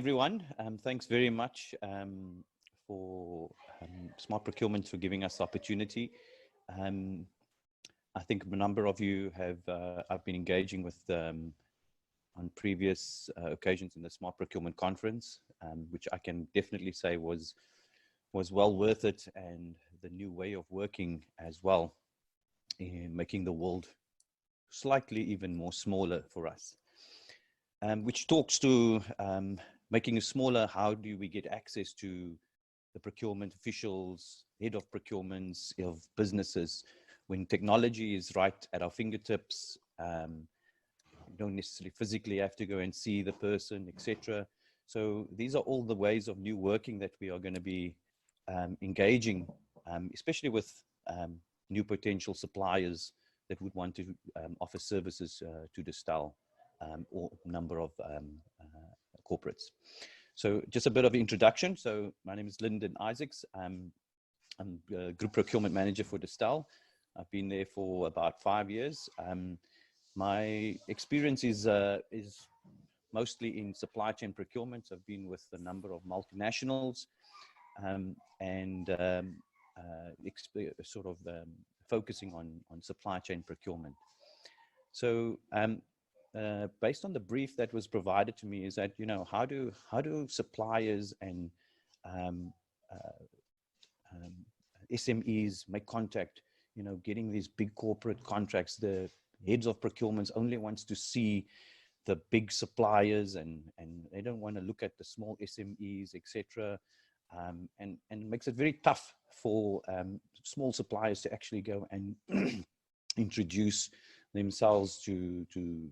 everyone. Thanks very much for Smart Procurement for giving us the opportunity. I think a number of you have, I've been engaging with on previous occasions in the Smart Procurement Conference, which I can definitely say was well worth it, and the new way of working as well, in making the world slightly even more smaller for us. Which talks to making it smaller. How do we get access to the procurement officials, head of procurements, of businesses, when technology is right at our fingertips? You don't necessarily physically have to go and see the person, etc. So these are all the ways of new working that we are going to be engaging, especially with new potential suppliers that would want to offer services to Distell. Or number of corporates. So just a bit of introduction. So my name is Lyndon Isaacs. I'm Group Procurement Manager for Distell. I've been there for about 5 years. My experience is mostly in supply chain procurement. I've been with a number of multinationals focusing on supply chain procurement. So based on the brief that was provided to me, is that, you know, how do suppliers and SMEs make contact? You know, getting these big corporate contracts, the heads of procurements only wants to see the big suppliers, and they don't want to look at the small SMEs, etc. And it makes it very tough for small suppliers to actually go and introduce themselves to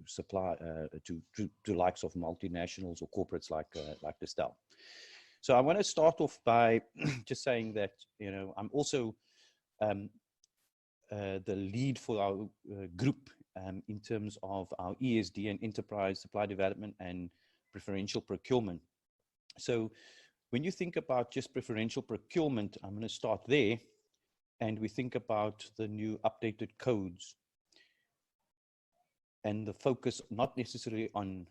supply to likes of multinationals or corporates like Distell. So I want to start off by just saying that, you know, I'm also the lead for our group in terms of our ESD and enterprise supply development and preferential procurement. So when you think about just preferential procurement, I'm going to start there, and we think about the new updated codes and the focus not necessarily on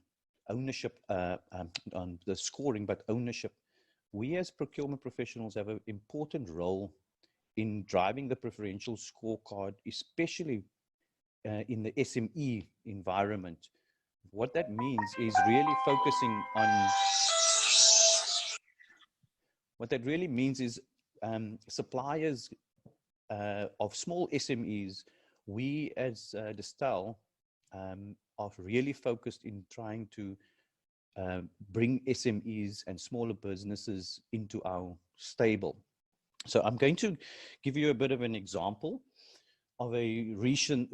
ownership, on the scoring, but ownership. We as procurement professionals have an important role in driving the preferential scorecard, especially in the SME environment. What that means is really focusing on, what that really means is suppliers of small SMEs, we as Distell, are really focused in trying to bring SMEs and smaller businesses into our stable. So I'm going to give you a bit of an example of a recent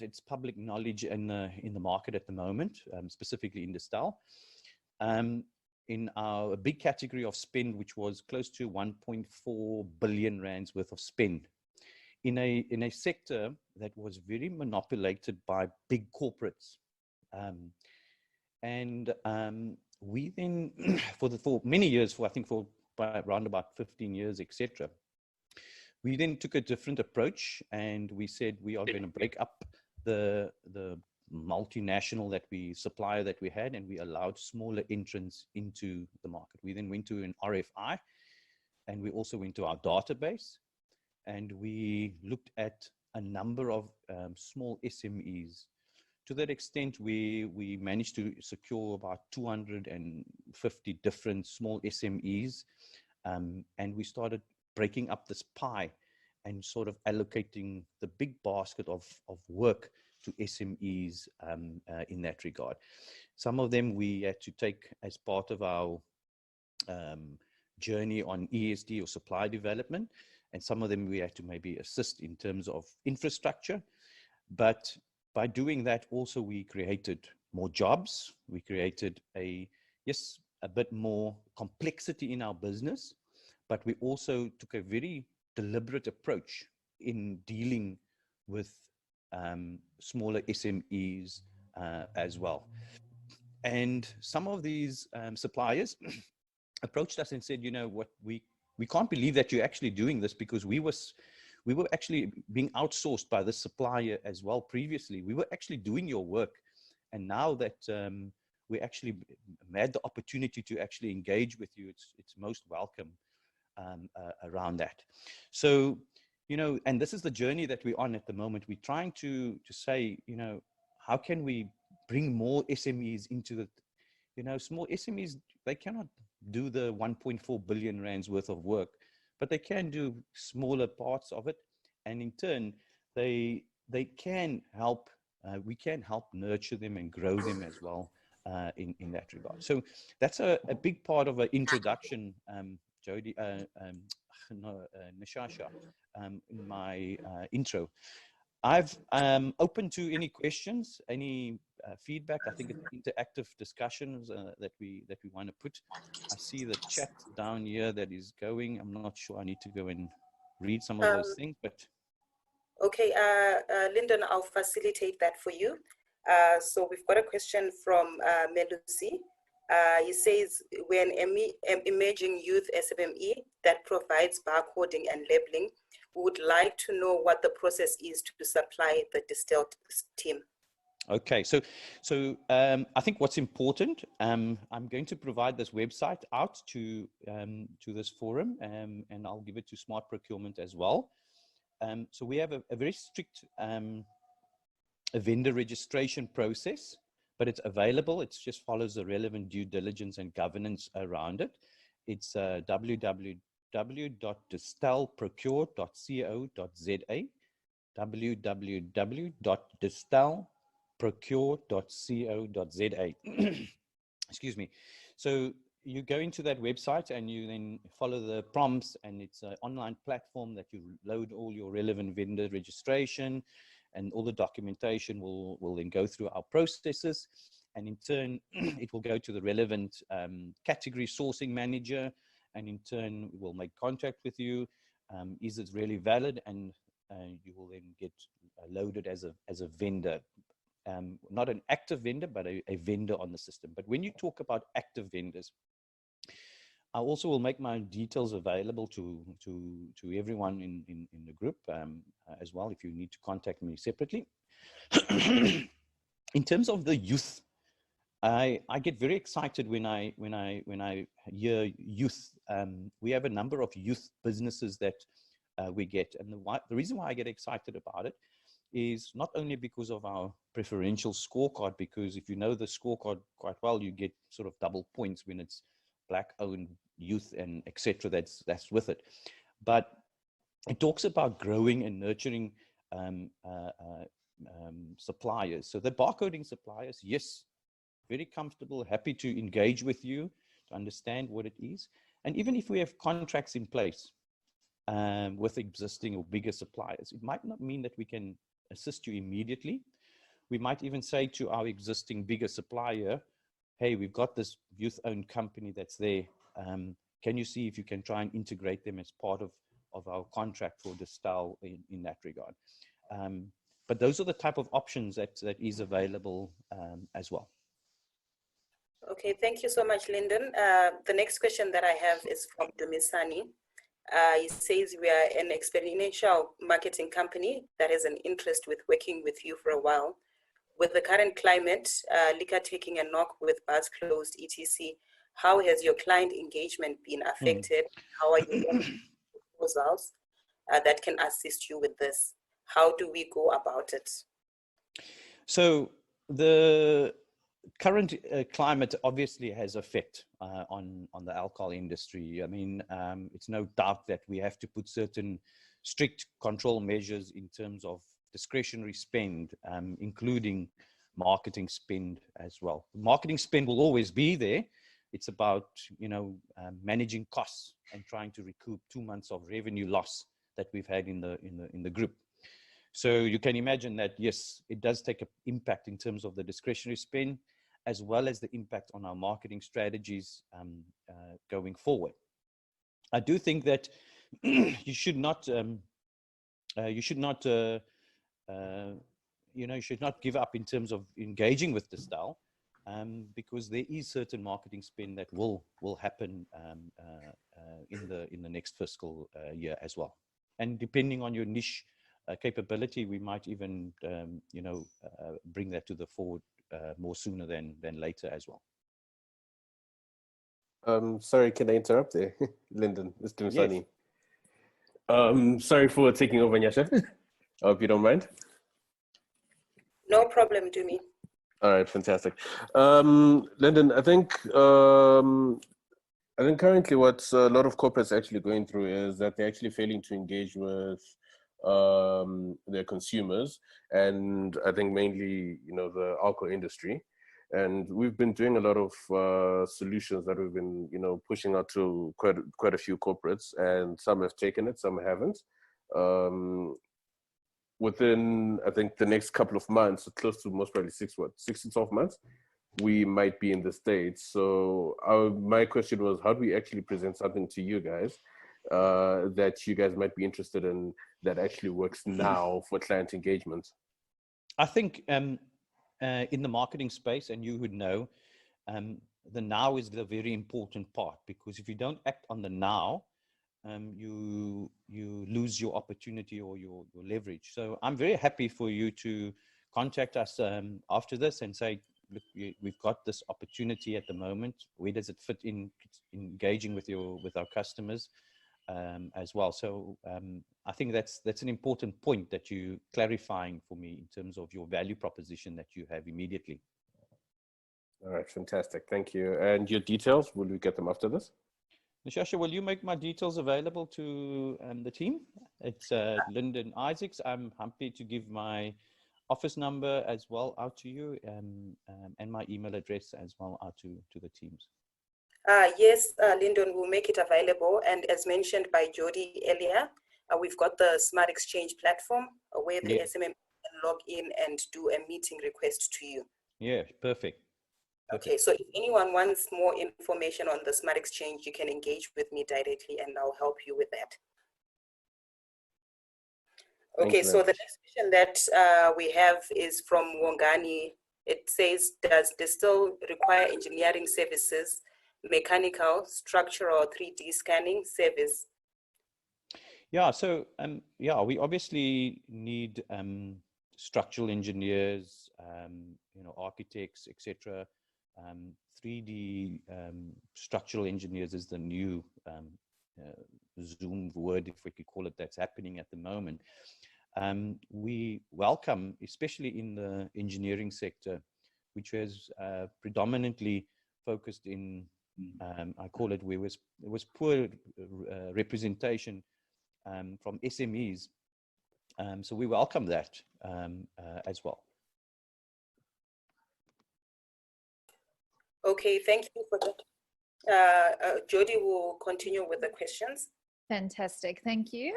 it's public knowledge in the market at the moment, specifically in Distell, in our big category of spend, which was close to 1.4 billion rands worth of spend. In a sector that was very manipulated by big corporates. We then, for many years, I think for around about 15 years, etc., we then took a different approach, and we said we are going to break up the multinational supplier that we had, and we allowed smaller entrants into the market. We then went to an RFI, and we also went to our database, and we looked at a number of small SMEs. To that extent, we managed to secure about 250 different small SMEs, and we started breaking up this pie and sort of allocating the big basket of work to SMEs in that regard. Some of them we had to take as part of our journey on ESD or supply development, and some of them we had to maybe assist in terms of infrastructure. But by doing that, also we created more jobs. We created a bit more complexity in our business, but we also took a very deliberate approach in dealing with smaller SMEs as well. And some of these suppliers approached us and said, you know what, we can't believe that you're actually doing this, because we were actually being outsourced by the supplier as well previously. We were actually doing your work. And now that we actually had the opportunity to actually engage with you, it's most welcome around that. So, you know, and this is the journey that we're on at the moment. We're trying to say, you know, how can we bring more SMEs into the, you know, small SMEs, they cannot do the 1.4 billion rands worth of work, but they can do smaller parts of it. And in turn, they can help, we can help nurture them and grow them as well in that regard. So that's a big part of an introduction, Jody, Nishasha, in my intro. I've open to any questions, any feedback. I think it's interactive discussions that we want to put. I see the chat down here that is going. I'm not sure. I need to go and read some of those things, but okay, Lyndon, I'll facilitate that for you. So we've got a question from Melusi. He says, we're an emerging youth SMME that provides barcoding and labeling. We would like to know what the process is to supply the Distell team. Okay, so I think what's important, I'm going to provide this website out to this forum, and I'll give it to Smart Procurement as well. So we have a very strict a vendor registration process, but it's available. It just follows the relevant due diligence and governance around it. It's www.distellprocure.co.za, www.distellprocure.co.za. Excuse me. So you go into that website and you then follow the prompts, and it's an online platform that you load all your relevant vendor registration, and all the documentation will then go through our processes, and in turn it will go to the relevant category sourcing manager, and in turn we will make contact with you. Is it really valid? And you will then get loaded as a vendor, not an active vendor, but a vendor on the system. But when you talk about active vendors, I also will make my details available to everyone in the group as well, if you need to contact me separately. In terms of the youth, I get very excited when I hear youth. We have a number of youth businesses that we get, and the reason why I get excited about it is not only because of our preferential scorecard, because if you know the scorecard quite well, you get sort of double points when it's Black-owned youth and etc. That's with it. But it talks about growing and nurturing suppliers. So the barcoding suppliers, yes, very comfortable, happy to engage with you to understand what it is. And even if we have contracts in place with existing or bigger suppliers, it might not mean that we can assist you immediately. We might even say to our existing bigger supplier, hey, we've got this youth-owned company that's there. Can you see if you can try and integrate them as part of our contract for Distell in that regard? But those are the type of options that is available as well. Okay, thank you so much, Lyndon. The next question that I have is from Dumisani. He says, we are an experiential marketing company that has an interest with working with you for a while. With the current climate, liquor taking a knock with bars closed, etc., how has your client engagement been affected? How are your proposals that can assist you with this? How do we go about it? So the current climate obviously has effect on the alcohol industry. I mean, it's no doubt that we have to put certain strict control measures in terms of discretionary spend, including marketing spend as well. Marketing spend will always be there. It's about, you know, managing costs and trying to recoup 2 months of revenue loss that we've had in the group. So you can imagine that, yes, it does take an impact in terms of the discretionary spend, as well as the impact on our marketing strategies going forward. I do think that you should not give up in terms of engaging with Distell, because there is certain marketing spend that will happen in the next fiscal year as well. And depending on your niche capability, we might even bring that to the more sooner than later as well. Sorry, can I interrupt there? Lyndon, it's Dumisani. Yes. Sorry for taking over, Nyasha. I hope you don't mind. No problem, Dumi. All right, fantastic. Lyndon, I think currently what a lot of corporates are actually going through is that they're actually failing to engage with their consumers, and I think mainly, the alcohol industry. And we've been doing a lot of solutions that we've been, pushing out to quite a few corporates, and some have taken it, some haven't. Within, I think, the next couple of months, close to most probably 6 to 12 months, we might be in the States. So my question was, how do we actually present something to you guys that you guys might be interested in, that actually works now for client engagement? I think in the marketing space, and you would know, the now is the very important part, because if you don't act on the now, you lose your opportunity or your leverage. So I'm very happy for you to contact us after this and say, look, we've got this opportunity at the moment. Where does it fit in engaging with our customers as well? So I think that's an important point that you clarifying for me in terms of your value proposition that you have immediately. All right, fantastic. Thank you. And your details, will we get them after this? Nishasha, will you make my details available to the team? It's Lyndon Isaacs. I'm happy to give my office number as well out to you, and my email address as well out to the teams. Yes, Lyndon will make it available. And as mentioned by Jody earlier, we've got the SmartXchange platform where the SMM can log in and do a meeting request to you. Yeah, perfect. Okay, so if anyone wants more information on the SmartXchange, you can engage with me directly and I'll help you with that. Okay, so the next question that we have is from Wongani. It says, does Distell require engineering services, mechanical, structural, 3D scanning service? Yeah, so we obviously need structural engineers, architects, etc. 3D structural engineers is the new Zoom word, if we could call it, that's happening at the moment. We welcome, especially in the engineering sector, which was predominantly focused in, I call it, where there was poor representation from SMEs. So we welcome that as well. Okay, thank you for that. Jody will continue with the questions. Fantastic, thank you.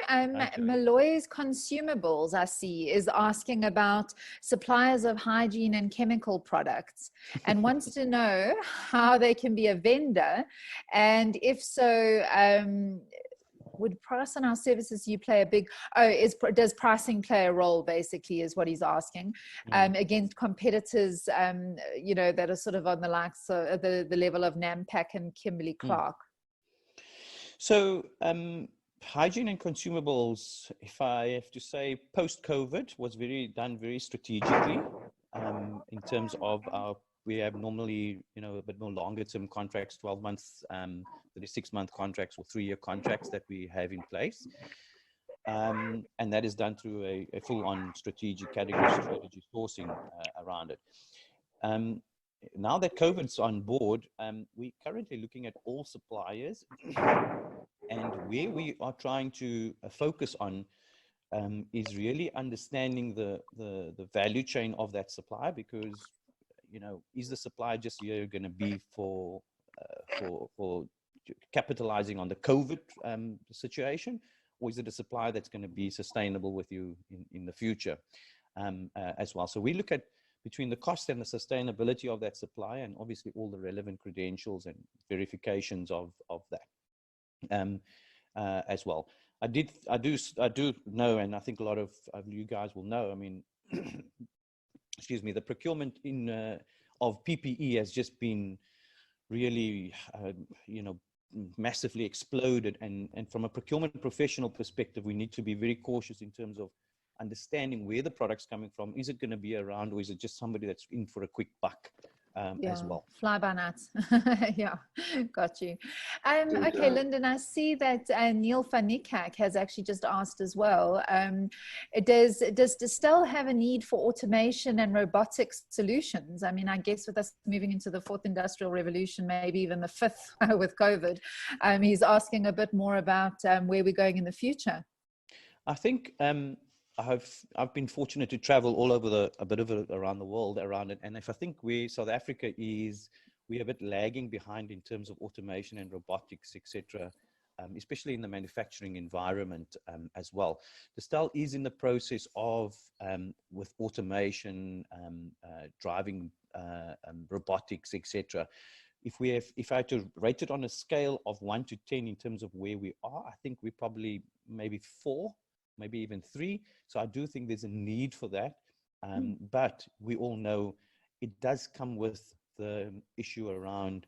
Malloy's Consumables, I see, is asking about suppliers of hygiene and chemical products and wants to know how they can be a vendor, and if so, would price on our services you play a big, does pricing play a role, basically, is what he's asking, against competitors, that are sort of on the likes of the level of Nampak and Kimberly-Clark? So hygiene and consumables, if I have to say, post-COVID was done very strategically in terms of we have normally, a bit more longer term contracts, 12 months, 36-month contracts or 3-year contracts that we have in place. And that is done through a full-on strategic category strategy sourcing around it. Now that COVID's on board, we're currently looking at all suppliers, and where we are trying to focus on is really understanding the value chain of that supply, because is the supply just here going to be for capitalizing on the COVID situation, or is it a supply that's going to be sustainable with you in the future as well? So we look at between the cost and the sustainability of that supply, and obviously all the relevant credentials and verifications of that as well. I do know, and I think a lot of you guys will know, I mean, excuse me, the procurement of PPE has just been really, massively exploded. And from a procurement professional perspective, we need to be very cautious in terms of understanding where the product's coming from. Is it going to be around, or is it just somebody that's in for a quick buck as well? Fly by night. Yeah, got you. Okay, Lyndon, I see that Neil van Niekerk has actually just asked as well. Does Distell have a need for automation and robotics solutions? I mean, I guess with us moving into the fourth industrial revolution, maybe even the fifth with COVID, he's asking a bit more about where we're going in the future. I think I've been fortunate to travel all over around the world around it, and if I think South Africa we're a bit lagging behind in terms of automation and robotics, etc., especially in the manufacturing environment as well. Distell is in the process of with automation, driving robotics, etc. If I had to rate it on a scale of 1 to 10 in terms of where we are, I think we're probably maybe 4. Maybe even 3. So I do think there's a need for that. But we all know it does come with the issue around,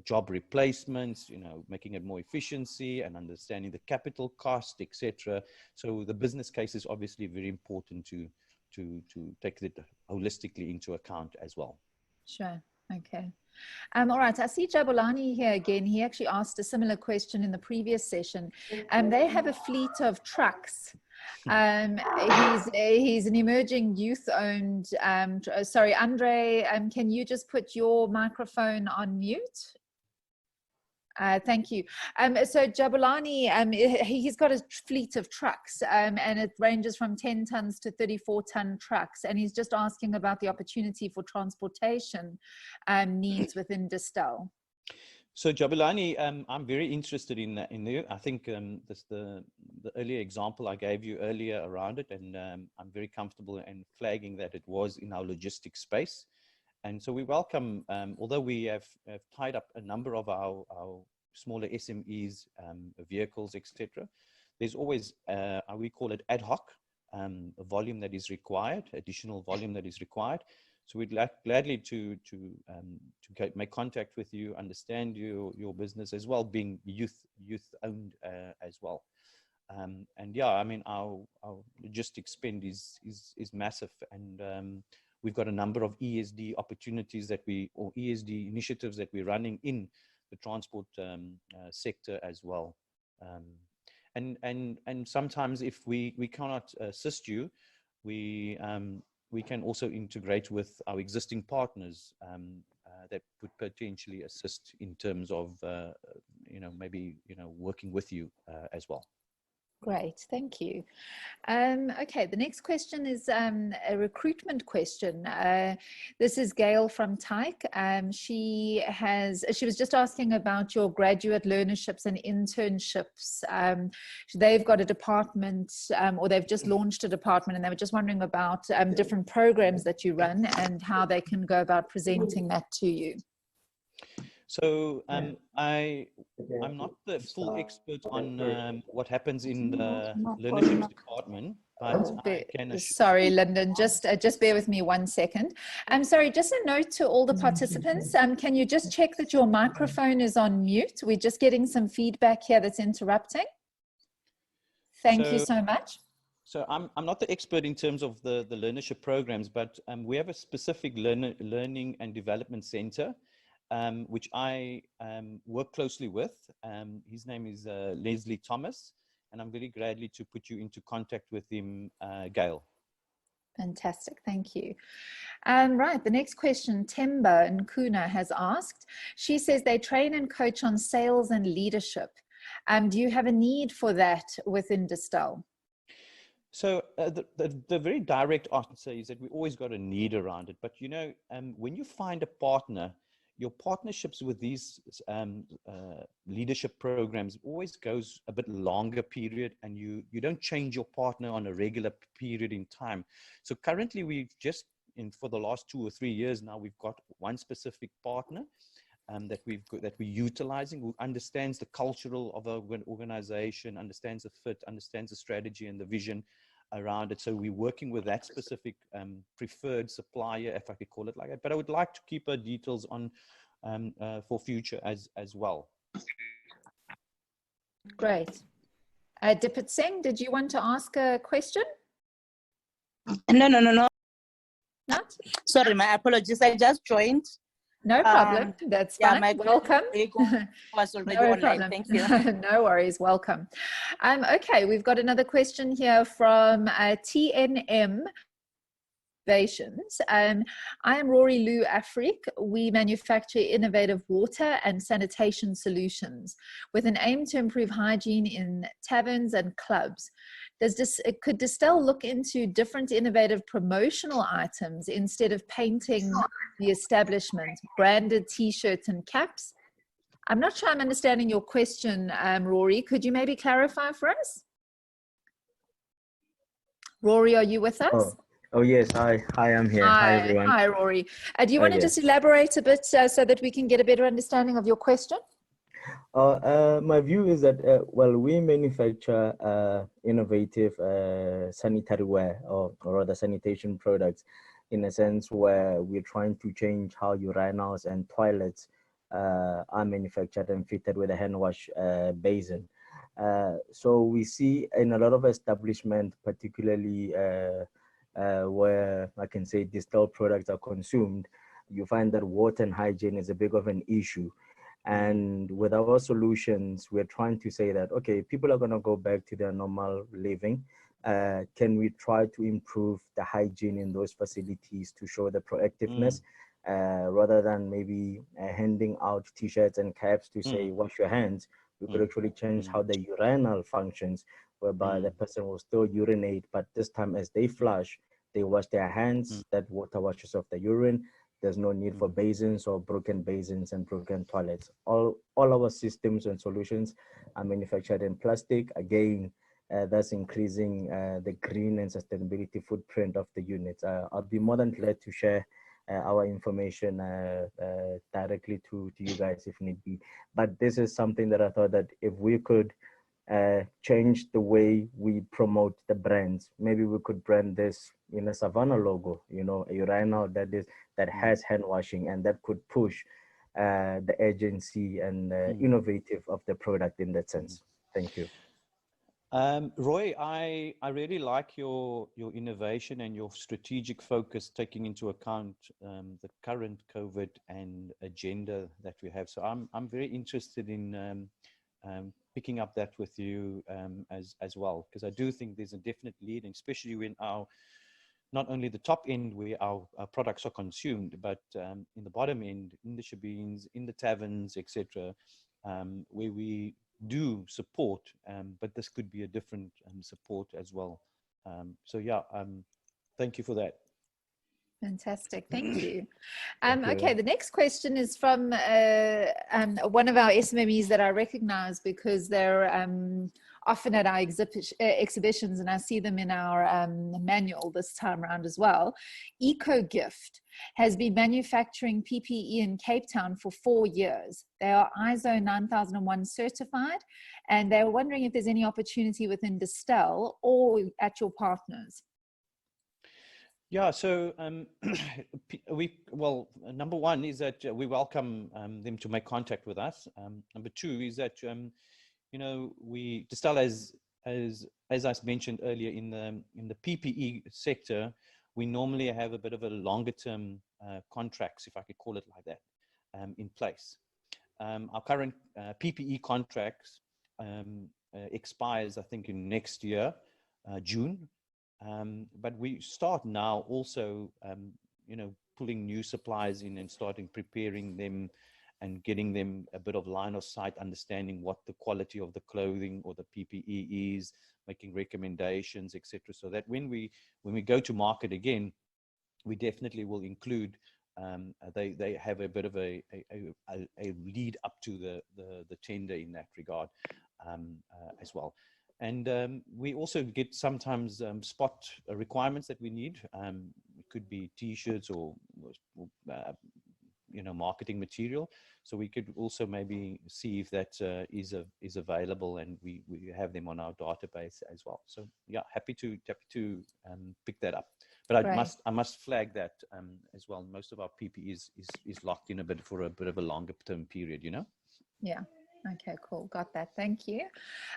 job replacements, making it more efficiency and understanding the capital cost, etc. So the business case is obviously very important to take it holistically into account as well. Sure. Okay. All right. I see Jabulani here again. He actually asked a similar question in the previous session. They have a fleet of trucks. He's an emerging youth-owned. Sorry, Andre. Can you just put your microphone on mute? Thank you. So Jabulani, he's got a fleet of trucks, and it ranges from 10 tons to 34-ton trucks. And he's just asking about the opportunity for transportation needs within Distell. So Jabulani, I'm very interested in there. I think the earlier example I gave you earlier around it, and I'm very comfortable in flagging that it was in our logistics space. And so we welcome, although we have tied up a number of our smaller SMEs, vehicles, etc., there's always, we call it ad hoc, a volume that is required, additional volume that is required. So we'd gladly to make contact with you, understand your business as well, being youth-owned as well. And yeah, I mean, our logistics spend is massive, and we've got a number of ESD opportunities or ESD initiatives that we're running in the transport sector as well. And sometimes if we cannot assist you, we can also integrate with our existing partners that would potentially assist in terms of maybe working with you as well. Great, thank you. Okay, the next question is a recruitment question. This is Gail from Tyke. She was just asking about your graduate learnerships and internships. They've got a department, or they've just launched a department, and they were just wondering about different programs that you run and how they can go about presenting that to you. So I'm not the full expert on what happens in the learnerships department, but I can sorry, Lyndon, just bear with me 1 second. I'm sorry, just a note to all the participants. Can you just check that your microphone is on mute? We're just getting some feedback here that's interrupting. Thank you so much. So I'm not the expert in terms of the learnership programs, but we have a specific learning and development center, which I work closely with. His name is Leslie Thomas, and I'm very gladly to put you into contact with him, Gail. Fantastic, thank you. Right, the next question, Temba Nkuna has asked. She says they train and coach on sales and leadership. Do you have a need for that within Distell? So the very direct answer is that we always got a need around it. But when you find a partner, your partnerships with these leadership programs always goes a bit longer period, and you don't change your partner on a regular period in time. So currently we've for the last 2 or 3 years now, we've got one specific partner that we're utilizing, who understands the cultural of an organization, understands the fit, understands the strategy and the vision around it. So we're working with that specific preferred supplier, if I could call it like that. But I would like to keep her details on for future as well. Great. Dipit Singh, did you want to ask a question? No. Not? Sorry, my apologies. I just joined. No problem. That's fine. My Welcome. Was already No online. problem. Thank you. No worries. Welcome. Okay, we've got another question here from TNM Innovations. I am Rory Lou Afrique. We manufacture innovative water and sanitation solutions with an aim to improve hygiene in taverns and clubs. Could Distell look into different innovative promotional items instead of painting the establishment, branded t-shirts and caps? I'm not sure I'm understanding your question, Rory. Could you maybe clarify for us? Rory, are you with us? Oh yes, hi, I'm here. Hi everyone. Hi, Rory. Do you want to just elaborate a bit so that we can get a better understanding of your question? My view is that, well, we manufacture innovative sanitary ware or rather sanitation products in a sense where we're trying to change how urinals and toilets are manufactured and fitted with a hand wash basin. So we see in a lot of establishments, particularly where I can say Distell products are consumed, you find that water and hygiene is a big of an issue. And with our solutions, we're trying to say that, okay, people are going to go back to their normal living. Can we try to improve the hygiene in those facilities to show the proactiveness rather than maybe handing out t-shirts and caps to say, wash your hands? We could actually change how the urinal functions, whereby the person will still urinate, but this time as they flush, they wash their hands, that water washes off the urine. There's no need for basins or broken basins and broken toilets. All our systems and solutions are manufactured in plastic. Again, that's increasing the green and sustainability footprint of the units. I'll be more than glad to share our information directly to you guys if need be. But this is something that I thought that if we could change the way we promote the brands, maybe we could brand this in a Savannah logo, you know, a urinal that has hand washing, and that could push the agency and innovative of the product in that sense. Thank you. Roy, I really like your innovation and your strategic focus, taking into account the current COVID and agenda that we have. So I'm very interested in picking up that with you as well, because I do think there's a definite lead, and especially when not only the top end where our products are consumed, but in the bottom end, in the shebeens, in the taverns, etc., where we do support, but this could be a different support as well. So yeah, thank you for that. Fantastic, thank you. Okay, the next question is from one of our SMMEs that I recognize because they're often at our exhibitions, and I see them in our manual this time around as well. EcoGift has been manufacturing PPE in Cape Town for 4 years. They are ISO 9001 certified, and they're wondering if there's any opportunity within Distell or at your partners. Yeah, so well, number one is that we welcome them to make contact with us. Number two is that you know, Distell, as I mentioned earlier, in the PPE sector, we normally have a bit of a longer term contracts, if I could call it like that, in place. Our current PPE contracts expires, I think, in next year, June. But we start now also, you know, pulling new supplies in and starting preparing them and getting them a bit of line of sight, understanding what the quality of the clothing or the PPE is, making recommendations, etc. So that when we go to market again, we definitely will include, they have a bit of a lead up to the tender in that regard as well. And we also get sometimes spot requirements that we need. It could be T-shirts or you know, marketing material. So we could also maybe see if that is available, and we have them on our database as well. So yeah, happy to pick that up. But I must flag that as well. Most of our PPE is locked in for a bit of a longer term period, you know. Yeah. Okay, cool. Got that. Thank you.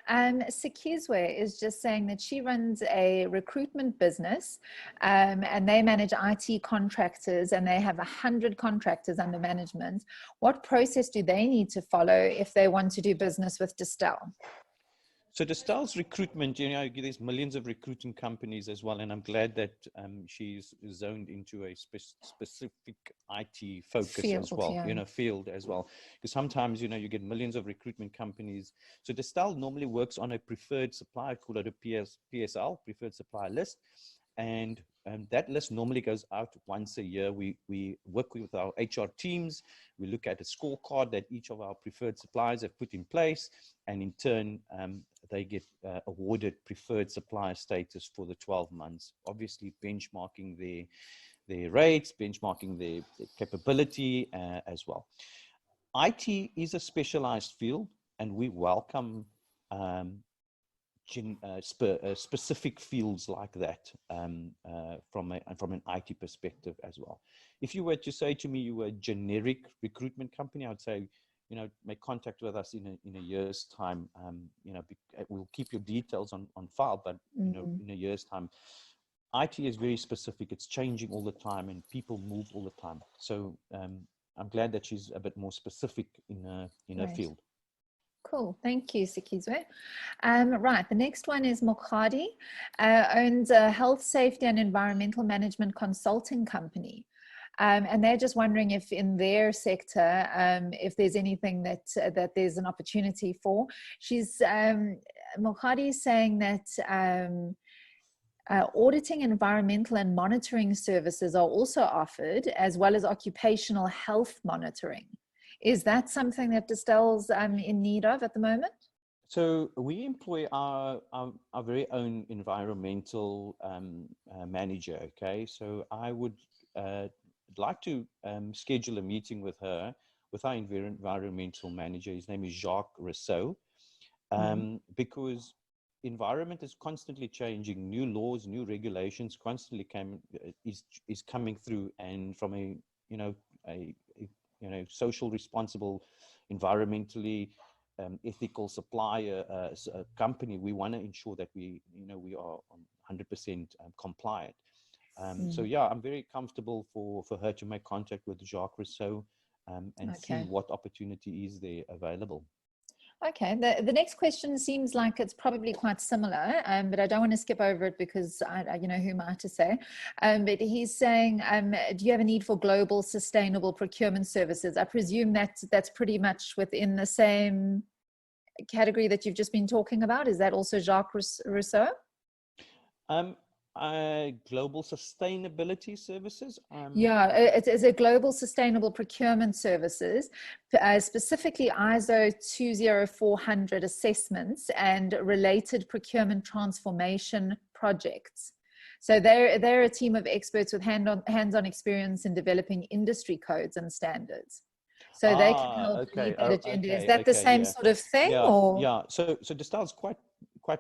Sikizwe is just saying that she runs a recruitment business and they manage IT contractors and they have 100 contractors under management. What process do they need to follow if they want to do business with Distell? So Distell's recruitment, there's millions of recruiting companies as well, and I'm glad that she's zoned into a specific IT focus Field, as well, yeah. field as well. Because sometimes, you get millions of recruitment companies. So Distell normally works on a preferred supplier, call it a PSL, preferred supplier list. And that list normally goes out once a year. We work with our HR teams. We look at a scorecard that each of our preferred suppliers have put in place. And in turn, they get awarded preferred supplier status for the 12 months, obviously benchmarking their rates, benchmarking their capability as well. IT is a specialized field, and we welcome specific fields like that from an IT perspective as well. If you were to say to me you were a generic recruitment company, I would say, make contact with us in a year's time. We'll keep your details on file, but in a year's time. IT is very specific. It's changing all the time, and people move all the time. So I'm glad that she's a bit more specific in her field. Cool. Thank you, Sikizwe. Right. The next one is Mokhadi, owns a health, safety and environmental management consulting company. And they're just wondering if in their sector, if there's anything that there's an opportunity for. Mokhadi is saying that auditing, environmental and monitoring services are also offered, as well as occupational health monitoring. Is that something that Distell's in need of at the moment? So we employ our very own environmental manager. Okay, so I would like to schedule a meeting with her, with our environmental manager. His name is Jacques Rousseau, because environment is constantly changing. New laws, new regulations constantly is coming through, and from a social, responsible, environmentally ethical supplier company, we want to ensure that we are 100% compliant. So yeah, I'm very comfortable for her to make contact with Jacques Rousseau and see what opportunity is there available. Okay, the next question seems like it's probably quite similar, but I don't want to skip over it because you know who am I to say. But he's saying, do you have a need for global sustainable procurement services? I presume that's pretty much within the same category that you've just been talking about. Is that also Jacques Rousseau? Global sustainability services? Yeah, it's a global sustainable procurement services, specifically ISO 20400 assessments and related procurement transformation projects. So they're a team of experts with hands-on experience in developing industry codes and standards. So they can help lead that agenda. Is that the same sort of thing? Yeah, or? yeah. So Distell's quite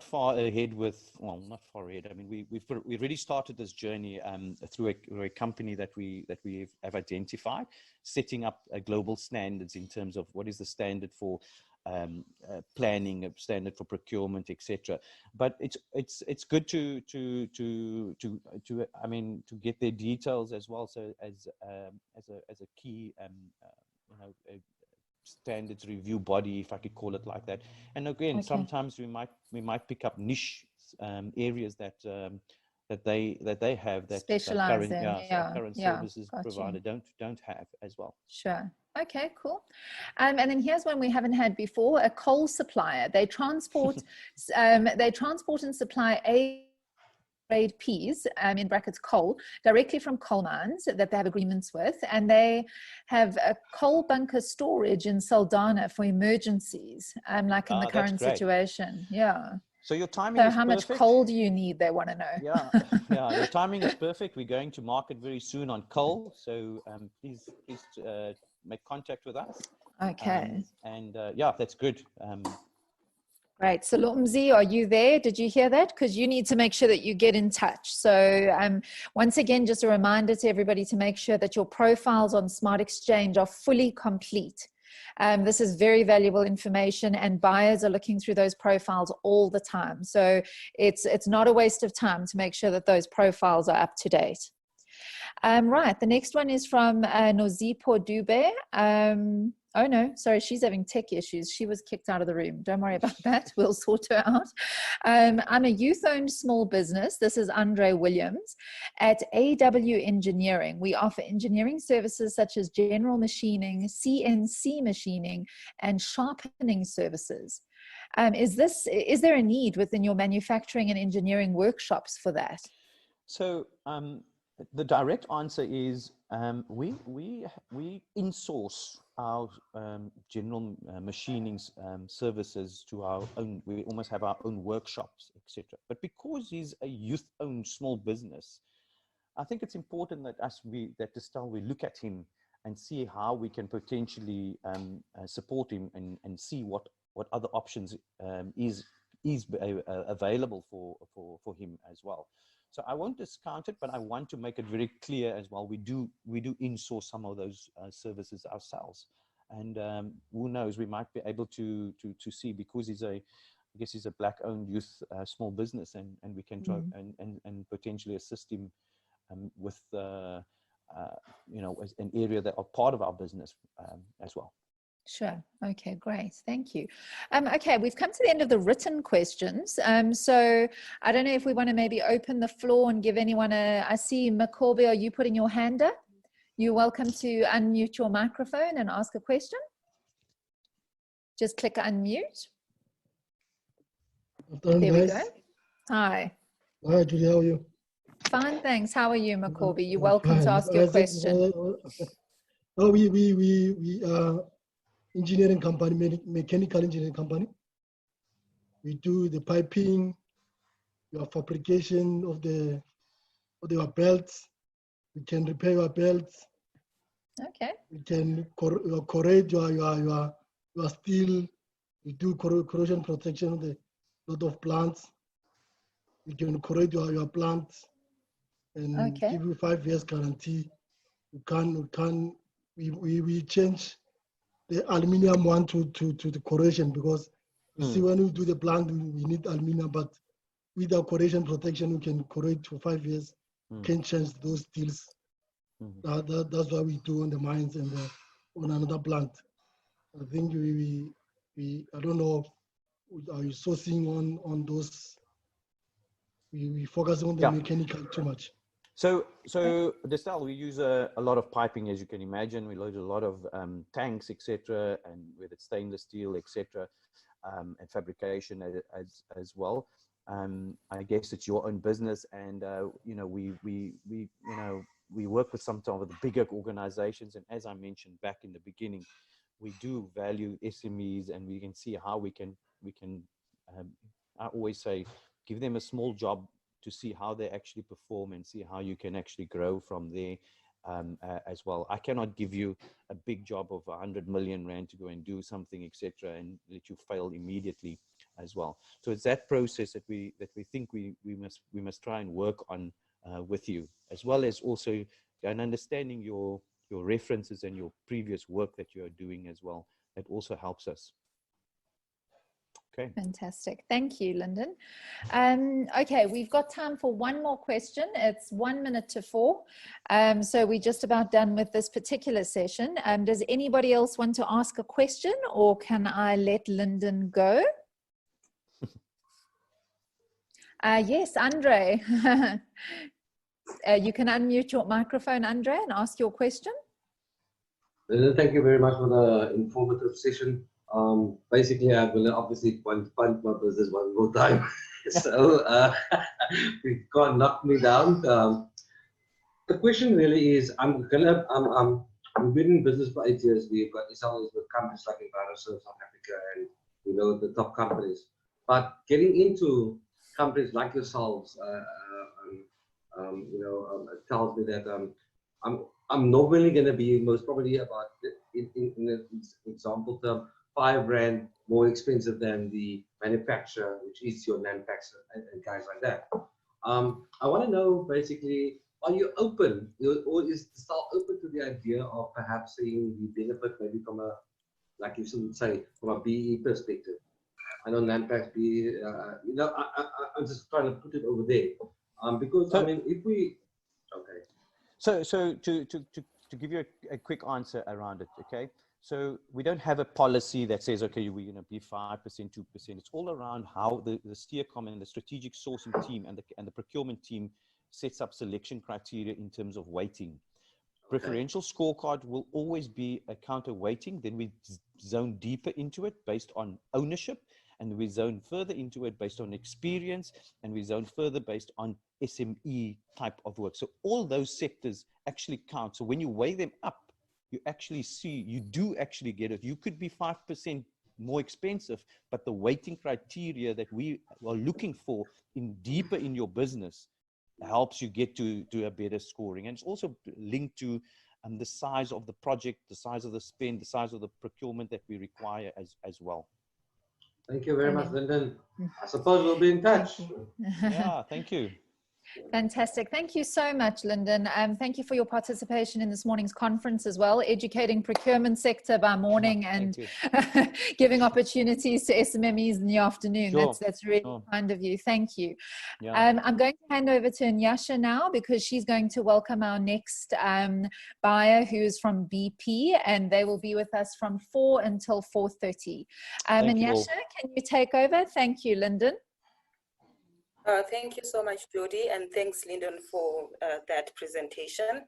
far ahead with, well, not far ahead. I mean, we've already started this journey through a company that we have identified, setting up global standards in terms of what is the standard for planning, a standard for procurement, etc. But it's good to I mean, to get their details as well. So as a key standards review body, if I could call it like that. And again, sometimes we might pick up niche areas that they have that current services provider don't have as well. Sure. Okay, cool. And then here's one we haven't had before: a coal supplier. They transport and supply grade peas, in brackets coal, directly from coal mines that they have agreements with, and they have a coal bunker storage in Saldanha for emergencies, like in the current situation. Yeah. So your timing is how perfect. much coal do you need? They want to know. Yeah, your timing is perfect. We're going to market very soon on coal, so please make contact with us. Okay. Yeah, that's good. Great. So Lumzi, are you there? Did you hear that? Because you need to make sure that you get in touch. So once again, just a reminder to everybody to make sure that your profiles on SmartXchange are fully complete. This is very valuable information, and buyers are looking through those profiles all the time. So it's not a waste of time to make sure that those profiles are up to date. Right, the next one is from Nozipo Dube. Oh no, sorry, she's having tech issues. She was kicked out of the room. Don't worry about that. We'll sort her out. I'm a youth-owned small business. This is Andre Williams. At AW Engineering, we offer engineering services such as general machining, CNC machining, and sharpening services. Is there a need within your manufacturing and engineering workshops for that? So the direct answer is we insource our general machining services to our own. We almost have our own workshops, etc. But because he's a youth-owned small business, I think it's important that that Distell, we look at him and see how we can potentially support him and see what other options is available for him as well. So I won't discount it, but I want to make it very clear as well. We do insource some of those services ourselves, and who knows, we might be able to see, because I guess he's a black-owned youth small business, and we can try and potentially assist him with you know, as an area that are part of our business as well. Sure. Okay, great. Thank you. Okay, we've come to the end of the written questions. So I don't know if we want to maybe open the floor and give anyone I see Makobe, are you putting your hand up? You're welcome to unmute your microphone and ask a question. Just click unmute. There we go. Hi. Hi, Julie, how are you? Fine, thanks. How are you, Makobe? You're welcome to ask your question. Oh, we are engineering company, mechanical engineering company. We do the piping, your fabrication of your belts. We can repair your belts. Okay. We can corrode your steel. We do corrosion protection of a lot of plants. We can corrode your plants and give you 5 years guarantee. We change the aluminium one to the corrosion, because you see, when we do the plant, we need aluminium, but with our corrosion protection, we can corrode for 5 years. Can change those steels. That's what we do on the mines and on another plant. I think we I don't know, are you sourcing on those? We focus on the mechanical too much. So Distell, we use a lot of piping, as you can imagine. We load a lot of tanks, etc., and with it stainless steel, etc., and fabrication as well. I guess it's your own business, and you know, we work with some of the bigger organizations, and as I mentioned back in the beginning, we do value SMEs, and we can see how we can. I always say, give them a small job to see how they actually perform and see how you can actually grow from there as well. I cannot give you a big job of 100 million rand to go and do something, etc., and let you fail immediately as well. So it's that process that we think we must try and work on with you, as well as also an understanding your references and your previous work that you are doing as well. That also helps us. Okay. Fantastic. Thank you, Lyndon. Okay, we've got time for one more question. It's 1 minute to 4. So we're just about done with this particular session. Does anybody else want to ask a question, or can I let Lyndon go? Yes, Andre. You can unmute your microphone, Andre, and ask your question. Thank you very much for the informative session. Basically, I will obviously want to fund my business one more time. So you can't knock me down. The question really is, we've been in business for 8 years. We've got SLAs with companies like Enviroserve, South Africa, and we know the top companies. But getting into companies like yourselves, it tells me that I'm normally going to be most probably about, in an example term, 5 rand more expensive than the manufacturer, which is your manufacturer and guys like that. I want to know, basically, are you open, or is Distell open to the idea of perhaps seeing the benefit maybe from a like you should say, from a BE perspective. I know NAMPAX BE, you know, I'm just trying to put it over there. Because, I mean, if we, okay. So to give you a quick answer around it, okay? So we don't have a policy that says, okay, we're going to be 5%, 2%. It's all around how the steercom and the strategic sourcing team and the procurement team sets up selection criteria in terms of weighting. Preferential scorecard will always be a counter weighting. Then we zone deeper into it based on ownership, and we zone further into it based on experience, and we zone further based on SME type of work. So all those sectors actually count. So when you weigh them up, you actually see, you do actually get it. You could be 5% more expensive, but the weighting criteria that we are looking for deeper in your business helps you get to a better scoring. And it's also linked to the size of the project, the size of the spend, the size of the procurement that we require as well. Thank you very much, Lyndon. I suppose we'll be in touch. Yeah, thank you. Fantastic. Thank you so much, Lyndon. Thank you for your participation in this morning's conference as well, educating procurement sector by morning and giving opportunities to SMMEs in the afternoon. Sure. That's really kind of you. Thank you. Yeah. I'm going to hand over to Nyasha now because she's going to welcome our next buyer who is from BP, and they will be with us from 4 until 4:30. Nyasha, can you take over? Thank you, Lyndon. Thank you so much, Jody, and thanks, Lyndon, for that presentation.